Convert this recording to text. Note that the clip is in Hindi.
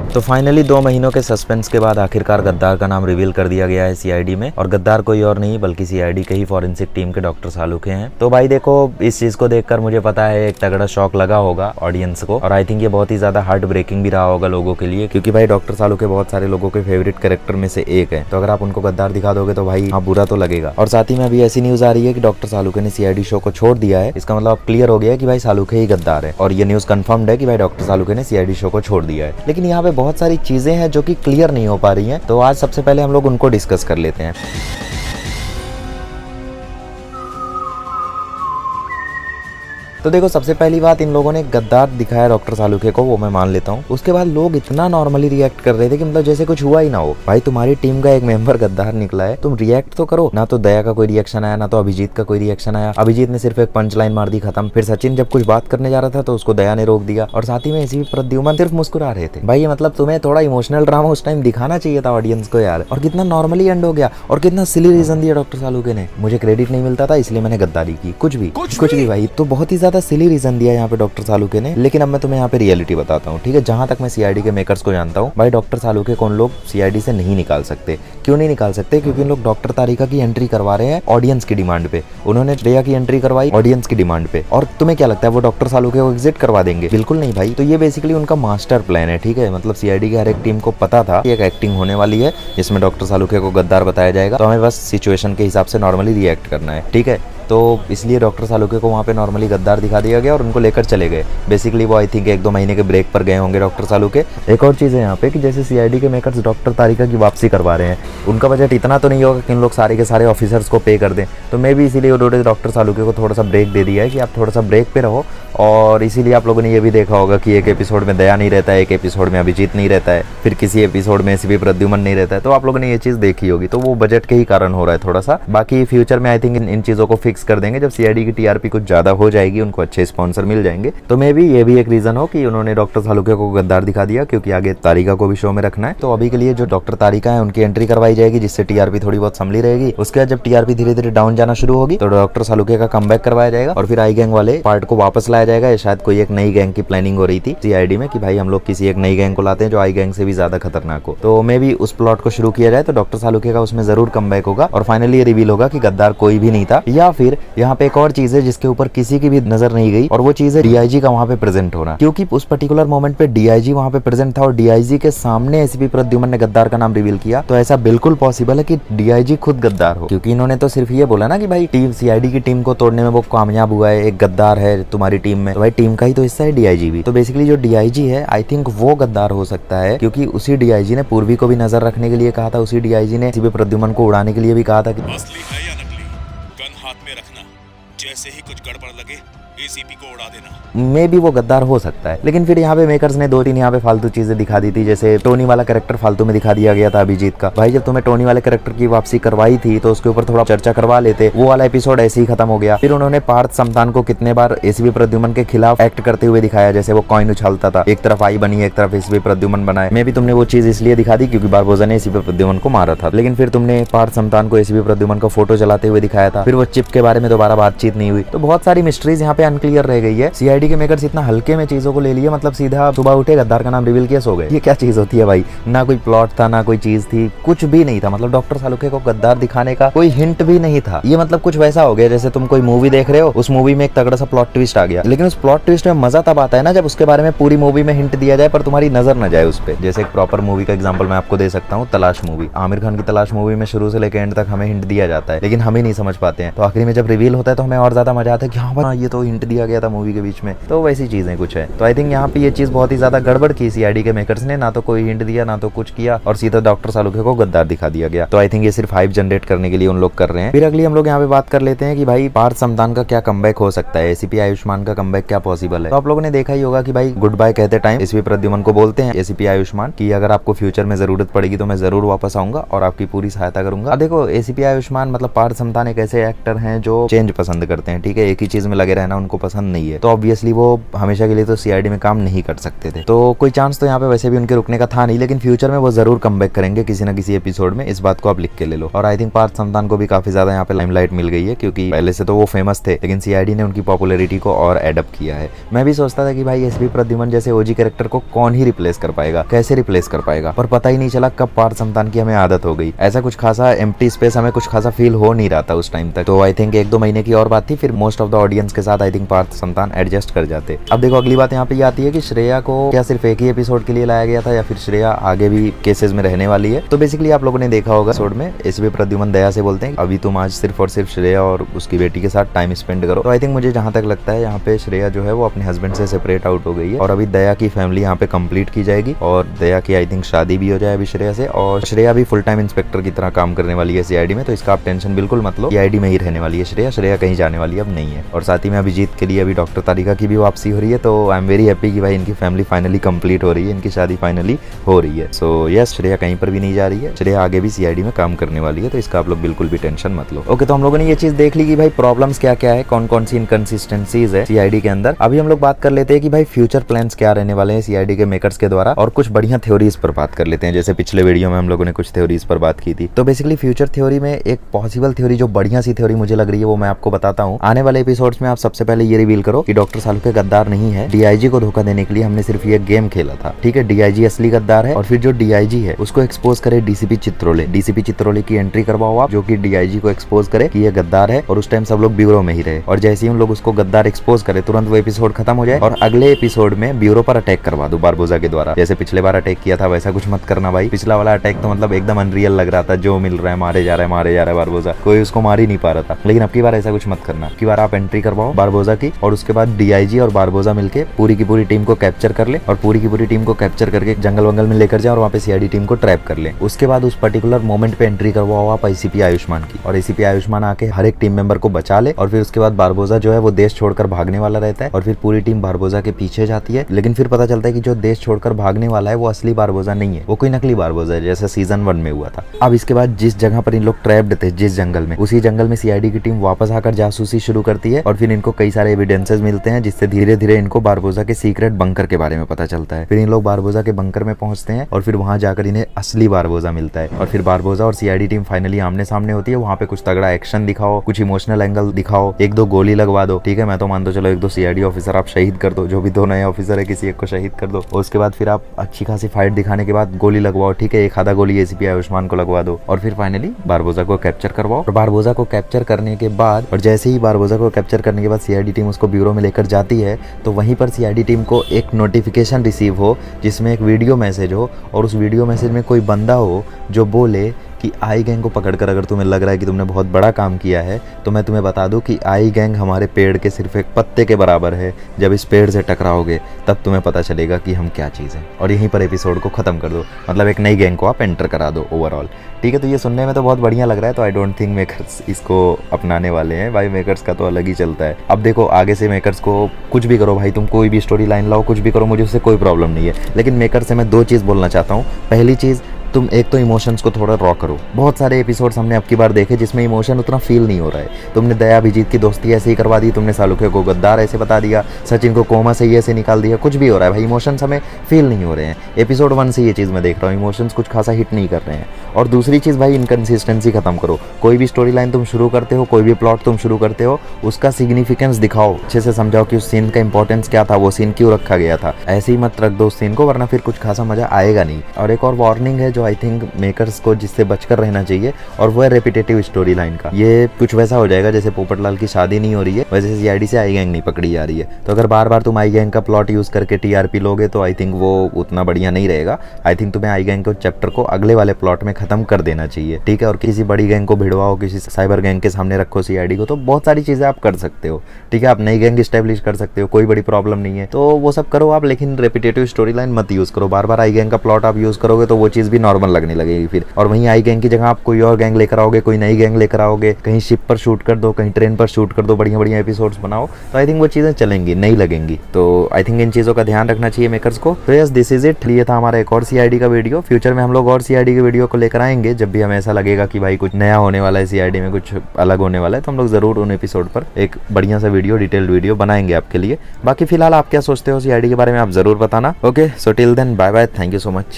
तो फाइनली 2 महीनों के सस्पेंस के बाद आखिरकार गद्दार का नाम रिवील कर दिया गया है सीआईडी में। और गद्दार कोई और नहीं बल्कि सीआईडी के ही फॉरेंसिक टीम के डॉक्टर सालुखे हैं। तो भाई देखो, इस चीज को देखकर मुझे पता है एक तगड़ा शॉक लगा होगा ऑडियंस को, और आई थिंक ये बहुत ही ज्यादा हार्ट ब्रेकिंग भी रहा होगा लोगों के लिए, क्योंकि भाई डॉक्टर सालुखे बहुत सारे लोगों के फेवरेट कैरेक्टर में से एक है। तो अगर आप उनको गद्दार दिखा दोगे तो भाई हाँ, बुरा तो लगेगा। और साथ ही में अभी ऐसी न्यूज आ रही है कि डॉक्टर सालुखे ने सीआईडी शो को छोड़ दिया है। इसका मतलब अब क्लियर हो गया है कि भाई सालुखे ही गद्दार है, और ये न्यूज कंफर्म्ड है कि भाई डॉक्टर सालुखे ने सीआईडी शो को छोड़ दिया है। लेकिन यहाँ पे बहुत सारी चीजें हैं जो कि क्लियर नहीं हो पा रही हैं, तो आज सबसे पहले हम लोग उनको डिस्कस कर लेते हैं। तो देखो, सबसे पहली बात, इन लोगों ने गद्दार दिखाया डॉक्टर सालुखे को, वो मैं मान लेता हूँ। उसके बाद लोग इतना नॉर्मली रिएक्ट कर रहे थे कि मतलब जैसे कुछ हुआ ही ना हो। भाई तुम्हारी टीम का एक मेंबर गद्दार निकला है, तुम रिएक्ट तो करो। ना तो दया का कोई रिएक्शन आया, ना तो अभिजीत का कोई रिएक्शन आया। अभिजीत ने सिर्फ एक पंच लाइन मार दी, खत्म। फिर सचिन जब कुछ बात करने जा रहा था तो उसको दया ने रोक दिया, और साथ ही में इसी प्रद्युमन सिर्फ मुस्कुरा रहे थे। भाई मतलब तुम्हें थोड़ा इमोशनल ड्रामा उस टाइम दिखाना चाहिए था ऑडियंस को यार। और कितना नॉर्मली एंड हो गया, और कितना सिली रीजन दिया डॉक्टर सालुखे ने, मुझे क्रेडिट नहीं मिलता था इसलिए मैंने गद्दारी की। कुछ भी भाई, तो बहुत ही ज्यादा सिली रीजन दिया यहाँ पे डॉक्टर सालुखे ने। लेकिन अब मैं तुम्हें यहाँ पे रियलिटी बताता हूँ, ठीक है। जहां तक मैं सीआईडी के मेकर्स को जानता हूँ, भाई डॉक्टर सालुखे को उन लोग सीआईडी से नहीं निकाल सकते। क्यों नहीं निकाल सकते? क्योंकि उन लोग डॉक्टर तारिका की एंट्री करवा रहे हैं ऑडियंस की डिमांड पे। उन्होंने दया की एंट्री करवाई ऑडियंस की डिमांड पे। और तुम्हें क्या लगता है वो डॉक्टर सालुखे को एग्जिट करवा देंगे? बिल्कुल नहीं भाई। तो ये बेसिकली उनका मास्टर प्लान है, ठीक है। मतलब सीआईडी की हर एक टीम को पता था कि एक एक्टिंग होने वाली है जिसमें डॉक्टर सालुखे को गद्दार बताया जाएगा, तो हमें बस सिचुएशन के हिसाब से नॉर्मली रिएक्ट करना है, ठीक है। तो इसलिए डॉक्टर सालुखे को वहाँ पे नॉर्मली गद्दार दिखा दिया गया और उनको लेकर चले गए। बेसिकली वो आई थिंक 1-2 महीने के ब्रेक पर गए होंगे डॉक्टर सालुखे। एक और चीज़ है यहाँ पे कि जैसे सीआईडी के मेकर्स डॉक्टर तारिका की वापसी करवा रहे हैं, उनका बजट इतना तो नहीं होगा कि इन लोग सारे के सारे ऑफिसर्स को पे कर दें। तो मे भी इसीलिए उन्होंने डॉक्टर सालुखे को थोड़ा सा ब्रेक दे दिया है कि आप थोड़ा सा ब्रेक पे रहो। और इसीलिए आप लोगों ने ये भी देखा होगा कि एक एपिसोड में दया नहीं रहता है, एक एपिसोड में अभिजीत नहीं रहता है, फिर किसी एपिसोड में एसीपी प्रद्युमन नहीं रहता है। तो आप लोगों ने ये चीज़ देखी होगी। तो वो बजट के ही कारण हो रहा है थोड़ा सा। बाकी फ्यूचर में आई थिंक इन चीज़ों को फिक्स कर देंगे जब सीआईडी की टीआरपी कुछ ज्यादा हो जाएगी, उनको अच्छे स्पॉन्सर मिल जाएंगे। तो मे भी ये भी एक रीजन हो कि उन्होंने डॉक्टर सालुखे को गद्दार दिखा दिया, क्योंकि आगे तारिका को भी शो में रखना है। तो अभी के लिए जो डॉक्टर तारिका है उनकी एंट्री करवाई जाएगी, जिससे टीआरपी थोड़ी बहुत संभली रहेगी। उसके बाद जब टीआरपी धीरे धीरे डाउन जाना शुरू होगी तो डॉक्टर सालुखे का कमबैक करवाया जाएगा, और फिर आई गैंग वाले पार्ट को वापस लाया जाएगा। शायद कोई एक नई गैंग की प्लानिंग हो रही थी सीआईडी में कि भाई हम लोग किसी एक नई गैंग को लाते हैं जो आई गैंग से भी ज्यादा खतरनाक हो। तो मे भी उस प्लॉट को शुरू किया जाए तो डॉक्टर सालुखे का उसमें जरूर कमबैक होगा, और फाइनली ये रिवील होगा कि गद्दार कोई भी नहीं था। या फिर यहाँ पे एक और चीज है जिसके ऊपर किसी की भी नजर नहीं गई, और वो चीज है डीआईजी का वहाँ पे प्रेजेंट होना। क्योंकि उस पर्टिकुलर मोमेंट पे डीआईजी वहाँ पे प्रेजेंट था, और डीआईजी के सामने एसीपी प्रद्युमन ने गद्दार का नाम रिवील किया। तो ऐसा बिल्कुल पॉसिबल है कि डीआईजी खुद गद्दार हो, क्योंकि इन्होंने तो सिर्फ ये बोला ना कि भाई टीम सीआईडी की टीम को तोड़ने में वो कामयाब हुआ है, एक गद्दार है तुम्हारी टीम में। तो भाई टीम का ही तो हिस्सा है डीआईजी भी। तो बेसिकली जो डीआईजी है आई थिंक वो गद्दार हो सकता है, क्योंकि उसी डीआईजी ने पूर्वी को भी नजर रखने के लिए कहा था, उसी डीआईजी ने एसीपी प्रद्युमन को उड़ाने के लिए भी कहा था कि असली है या नकली, गन हाथ में रखना, जैसे ही कुछ गड़बड़ लगे एसीपी को उड़ा देना। मे भी वो गद्दार हो सकता है। लेकिन फिर यहाँ पे मेकर्स ने 2-3 यहाँ पे फालतू चीजें दिखा दी थी, जैसे टोनी वाला कैरेक्टर फालतू में दिखा दिया गया था अभिजीत का। भाई जब तुम्हें टोनी वाले कैरेक्टर की वापसी करवाई थी तो उसके ऊपर थोड़ा चर्चा करवा लेते, वो वाला एपिसोड ऐसे ही खत्म हो गया। फिर उन्होंने पार्थ समतान को कितने बार एसीपी प्रद्युमन के खिलाफ एक्ट करते हुए दिखाया, जैसे वो कॉइन उछालता था, एक तरफ आई बनी एक तरफ एसीपी प्रद्युमन बनाए। मे भी तुमने वो चीज इसलिए दिखा दी क्योंकि बारबोजा ने एसीपी प्रद्युमन को मारा था। लेकिन फिर तुमने पार्थ समतान को एसीपी प्रद्युमन का फोटो जलाते हुए दिखाया था, फिर वो चिप के बारे में दोबारा बातचीत नहीं हुई। तो बहुत सारी मिस्ट्रीज यहाँ पे अनक्लियर रह गई है। सीआईडी के मेकर्स इतना हल्के में चीजों को ले लिए, मतलब सीधा सुबह उठे गद्दार का नाम रिवील किया, सो गए। ये क्या चीज होती है भाई? ना कोई प्लॉट था, ना कोई चीज थी, कुछ भी नहीं था। मतलब डॉक्टर सालुखे को गद्दार दिखाने का कोई हिंट भी नहीं था। ये मतलब कुछ वैसा हो गया जैसे तुम कोई मूवी देख रहे हो, उस मूवी में एक तगड़ा सा प्लॉट ट्विस्ट आ गया, लेकिन उस प्लॉट ट्विस्ट में मजा तब आता है ना जब उसके बारे में पूरी मूवी में हिंट दिया जाए पर तुम्हारी नजर न जाए उस पर। जैसे एक प्रॉपर मूवी का एग्जाम्पल मैं आपको दे सकता हूँ, तलाश मूवी। आमिर खान की तलाश मूवी में शुरू से लेकर एंड तक हमें हिंट दिया जाता है, लेकिन हम ही नहीं समझ पाते हैं। तो आखिरी में जब रिवील होता है तो हमें और ज्यादा मजा आता है कि हाँ ये तो हिंट दिया गया था मूवी के बीच में। तो वैसी चीजें कुछ है। तो आई थिंक यहाँ पे ये चीज बहुत ही ज्यादा गड़बड़ की सीआईडी के मेकर्स ने, ना तो कोई हिंट दिया ना तो कुछ किया, और सीधा डॉक्टर सालुखे को गद्दार दिखा दिया गया। तो आई थिंक ये सिर्फ हाइप जनरेट करने के लिए उन लोग कर रहे हैं। फिर अगली हम लोग यहाँ पे बात कर लेते हैं कि भाई पार्थ समतान का क्या कमबैक हो सकता है, एसीपी आयुष्मान का कमबैक क्या पॉसिबल है। तो आप लोगों ने देखा ही होगा कि भाई गुड बाय कहते टाइम एसीपी प्रद्युमन को बोलते हैं एसीपी आयुष्मान कि अगर आपको फ्यूचर में जरूरत पड़ेगी तो मैं जरूर वापस आऊंगा और आपकी पूरी सहायता करूंगा। देखो एसीपी आयुष्मान मतलब पार्थ समतान एक ऐसे एक्टर हैं जो चेंज पसंद करते हैं, ठीक है। एक ही चीज में लगे रहना उनको पसंद नहीं है, तो ऑब्वियसली वो हमेशा के लिए तो सीआईडी में काम नहीं कर सकते थे। तो कोई चांस तो यहाँ पे वैसे भी उनके रुकने का था नहीं, लेकिन फ्यूचर में वो जरूर कमबैक करेंगे किसी ना किसी एपिसोड में, इस बात को आप लिख के ले लो। और आई थिंक पार्थ समतान को भी काफी ज्यादा यहाँ पे लाइमलाइट मिल गई है, क्योंकि पहले से तो वो फेमस थे, लेकिन सीआईडी ने उनकी पॉपुलैरिटी को और एडअप किया है। मैं भी सोचता था कि भाई एसपी प्रद्युमन जैसे ओजी कैरेक्टर को कौन ही रिप्लेस कर पाएगा, कैसे रिप्लेस कर पाएगा, पर पता ही नहीं चला कब पार्थ समतान की हमें आदत हो गई। ऐसा कुछ खासा एम्प्टी स्पेस हमें कुछ खासा फील हो नहीं रहा था उस टाइम तक। तो आई थिंक 1-2 महीने की और बात थी, फिर मोस्ट ऑफ द ऑडियंस के साथ आई थिंक पार्थ समतान एडजस्ट कर जाते। अब देखो अगली बात यहाँ पे आती है कि श्रेया को क्या सिर्फ एक ही एपिसोड के लिए लाया गया था, या फिर श्रेया आगे भी केसेस में रहने वाली है। तो बेसिकली आप लोगों ने देखा होगा एपिसोड में एसपी प्रद्युमन दया से बोलते हैं अभी तुम आज सिर्फ और सिर्फ श्रेया और उसकी बेटी के साथ टाइम स्पेंड करो। तो आई थिंक मुझे जहां तक लगता है यहाँ पे श्रेया जो है वो अपने हस्बैंड से सेपरेट आउट हो गई है, और अभी दया की फैमिली यहाँ पे कंप्लीट की जाएगी, और दया की आई थिंक शादी भी हो जाए अभी श्रेया से, और श्रेया भी फुल टाइम इंस्पेक्टर की तरह काम करने वाली है सीआईडी में। तो इसका आप टेंशन बिल्कुल मत लो, सीआईडी में ही रहने वाली है श्रेया कहीं जाने वाली अब नहीं है। और साथ ही में अभिजीत के लिए अभी डॉक्टर तारिका की भी वापसी हो रही है, तो आई एम वेरी हैप्पी कि भाई इनकी फैमिली फाइनली कंप्लीट हो रही है, इनकी शादी फाइनली हो रही है। सो यस, श्रेया कहीं पर भी नहीं जा रही है, श्रेया आगे भी सीआईडी में काम करने वाली है, तो इसका आप लोग बिल्कुल भी टेंशन मत लो। ओके, तो हम लोगों ने ये चीज देख ली कि भाई प्रॉब्लम्स क्या क्या है, कौन कौन सी इनकंसिस्टेंसीज है सीआईडी के अंदर। अभी हम लोग बात कर लेते हैं कि भाई फ्यूचर प्लान्स क्या रहने वाले हैं सीआईडी के मेकर्स के द्वारा, और कुछ बढ़िया थ्योरीज पर बात कर लेते हैं। जैसे पिछले वीडियो में हम लोगों ने कुछ थ्योरीज पर बात की थी। तो बेसिकली फ्यूचर थ्योरी में एक पॉसिबल थ्योरी जो बढ़िया सी थ्योरी मुझे लग रही है वो मैं आपको बताता हूँ। आने वाले एपिसोड्स में आप सबसे पहले ये रिवील करो कि डॉक्टर सालुके गद्दार नहीं है, डीआईजी को धोखा देने के लिए हमने सिर्फ ये गेम खेला था। ठीक है, डीआईजी असली गद्दार है, और फिर जो डीआईजी है उसको एक्सपोज करे डीसीपी चित्रोले की एंट्री करवाओ आप, जो कि डीआईजी को एक्सपोज करे कि ये गद्दार है, और उस टाइम सब लोग ब्यूरो में ही रहे। और जैसे ही हम लोग उसको गद्दार एक्सपोज करे तुरंत वो एपिसोड खत्म हो जाए, और अगले एपिसोड में ब्यूरो पर अटैक करवा दो बारबोजा के द्वारा। जैसे पिछले बार अटैक किया था वैसा कुछ मत करना भाई। पिछला वाला अटैक तो मतलब एकदम अनरियल लग रहा था, जो मिल रहा है मारे जा रहा है बारबोजा, कोई उसको मार ही नहीं पा रहा था। लेकिन अब की बार ऐसा कुछ मत करना, अब की बार आप एंट्री करवाओ बारबोजा की, और उसके बाद डीआईजी और बारबोजा मिलके पूरी की पूरी टीम को कैप्चर कर ले, और पूरी की पूरी टीम को कैप्चर करके जंगल वंगल में लेकर जाए और वहाँ पे सीआईडी टीम को ट्रैप कर ले। उसके बाद उस पर्टिकुलर मोमेंट पे एंट्री करवाओ आप आईसीपी आयुष्मान की, और आईसीपी आयुष्मान आके हर एक टीम मेंबर को बचा ले, और फिर उसके बाद बारबोजा जो है वो देश छोड़कर भागने वाला रहता है, और फिर पूरी टीम बारबोजा के पीछे जाती है। लेकिन फिर पता चलता है कि जो देश छोड़कर भागने वाला है वो असली बारबोजा नहीं है, वो कोई नकली बारबोजा है, जैसे सीजन 1 में हुआ था। अब इसके बाद जिस जगह पर इन लोग ट्रैप्ड थे, जिस जंगल में, उसी जंगल में सीआईडी की टीम वापस आकर जासूसी शुरू करती है, और फिर इनको कई सारे एविडेंसेस मिलते हैं, जिससे धीरे धीरे इनको बारबोजा के सीक्रेट बंकर के बारे में पता चलता है। फिर इन लोग बारबोजा के बंकर में पहुंचते हैं, और फिर वहां जाकर इन्हें असली बारबोजा मिलता है, और फिर बारबोजा और सीआईडी टीम फाइनली आमने सामने होती है। वहां पे कुछ तगड़ा एक्शन दिखाओ, कुछ इमोशनल एंगल दिखाओ, 1-2 गोली लगवा दो। ठीक है, मैं तो मान दो चलो 1-2 सीआईडी ऑफिसर आप शहीद कर दो, जो भी 2 नए ऑफिसर है किसी एक को शहीद कर दो। और उसके बाद फिर आप अच्छी खासी फाइट दिखाने के बाद गोली लगवाओ। ठीक है, 1 आधा गोली एसीपी आयुष्मान को लगवा दो, और फिर फाइनली बारबोजा को कैप्चर करवाओ। और बारबोजा को कैप्चर करने के बाद, और जैसे ही बारबोजा को कैप्चर करने के बाद सीआईडी टीम उसको ब्यूरो में लेकर जाती है, तो वहीं पर सीआईडी टीम को एक नोटिफिकेशन रिसीव हो जिसमें एक वीडियो मैसेज हो, और उस वीडियो मैसेज में कोई बंदा हो जो बोले कि आई गैंग को पकड़कर अगर तुम्हें लग रहा है कि तुमने बहुत बड़ा काम किया है, तो मैं तुम्हें बता दूं कि आई गैंग हमारे पेड़ के सिर्फ एक पत्ते के बराबर है। जब इस पेड़ से टकराओगे तब तुम्हें पता चलेगा कि हम क्या चीज़ है, और यहीं पर एपिसोड को खत्म कर दो। मतलब एक नई गैंग को आप एंटर करा दो ओवरऑल। ठीक है, तो ये सुनने में तो बहुत बढ़िया लग रहा है, तो आई डोंट थिंक मेकर्स इसको अपनाने वाले हैं भाई। मेकर्स का तो अलग ही चलता है। अब देखो आगे से मेकर्स को कुछ भी करो भाई, तुम कोई भी स्टोरी लाइन लाओ, कुछ भी करो, मुझे उससे कोई प्रॉब्लम नहीं है। लेकिन मेकर्स से मैं 2 चीज़ बोलना चाहता हूँ। पहली चीज़, तुम एक तो इमोशंस को थोड़ा रॉ करो। बहुत सारे एपिसोड्स हमने अब की बार देखे जिसमें इमोशन उतना फील नहीं हो रहा है। तुमने दया अभिजीत की दोस्ती ऐसे ही करवा दी, तुमने सालुके को गद्दार ऐसे बता दिया, सचिन को कोमा से ही ऐसे निकाल दिया, कुछ भी हो रहा है भाई, इमोशंस हमें फील नहीं हो रहे हैं। एपिसोड 1 से ये चीज़ मैं देख रहा हूँ, इमोशंस कुछ खासा हिट नहीं कर रहे हैं। और दूसरी चीज़ भाई, इनकन्सिस्टेंसी खत्म करो। कोई भी स्टोरी लाइन तुम शुरू करते हो, कोई भी प्लॉट तुम शुरू करते हो, उसका सिग्निफिकेंस दिखाओ, अच्छे से समझाओ कि उस सीन का इंपॉर्टेंस क्या था, वो सीन क्यों रखा गया था। ऐसे ही मत रख दो उस सीन को, वरना फिर कुछ खासा मजा आएगा नहीं। और एक और वार्निंग है जो आई थिंक मेकर्स को जिससे बचकर रहना चाहिए, और वो है रेपिटेटिव स्टोरी लाइन का। ये कुछ वैसा हो जाएगा जैसे पोपटलाल की शादी नहीं हो रही है, वैसे सीआईडी से आई गैंग नहीं पकड़ी जा रही है। तो अगर बार बार तुम आई गैंग का प्लॉट यूज करके टीआरपी लोगे तो आई थिंक वो उतना बढ़िया नहीं रहेगा। आई थिंक तुम्हें आई गैंग के चैप्टर को अगले वाले प्लॉट में खत्म कर देना चाहिए। ठीक है, और किसी बड़ी गैंग को भिड़वाओ, किसी साइबर गैंग के सामने रखो सीआईडी को, तो बहुत सारी चीजें आप कर सकते हो। ठीक है, आप नई गैंग स्टैब्लिश कर सकते हो, कोई बड़ी प्रॉब्लम नहीं है, तो वो सब करो आप। लेकिन रेपिटेटिव स्टोरी लाइन मत यूज करो। बार बार आई गैंग का प्लॉट आप यूज करोगे तो वो चीज भी नॉर्मल लगने लगेगी फिर। और वहीं आई गैंग की जगह आप कोई और गैंग लेकर आओगे, कोई नई गैंग लेकर आओगे, कहीं शिप पर शूट कर दो, कहीं ट्रेन पर शूट कर दो, बढ़िया बढ़िया एपिसोड्स बनाओ, तो आई थिंक वो चीजें चलेंगी, नहीं लगेंगी। तो आई थिंक इन चीजों का ध्यान रखना चाहिए मेकर्स को। तो यस, दिस इज इट। ये था हमारा एक और सीआईडी का वीडियो। फ्यूचर में हम लोग और सीआईडी के वीडियो को लेकर लेकर आएंगे। जब भी हमें ऐसा लगेगा कि भाई कुछ नया होने वाला है सीआईडी में, कुछ अलग होने वाला है, तो हम लोग जरूर उन एपिसोड पर एक बढ़िया सा वीडियो, डिटेल्ड वीडियो बनाएंगे आपके लिए। बाकी फिलहाल आप क्या सोचते हो सीआईडी के बारे में, आप जरूर बताना। Okay, so till then bye bye, thank you so much.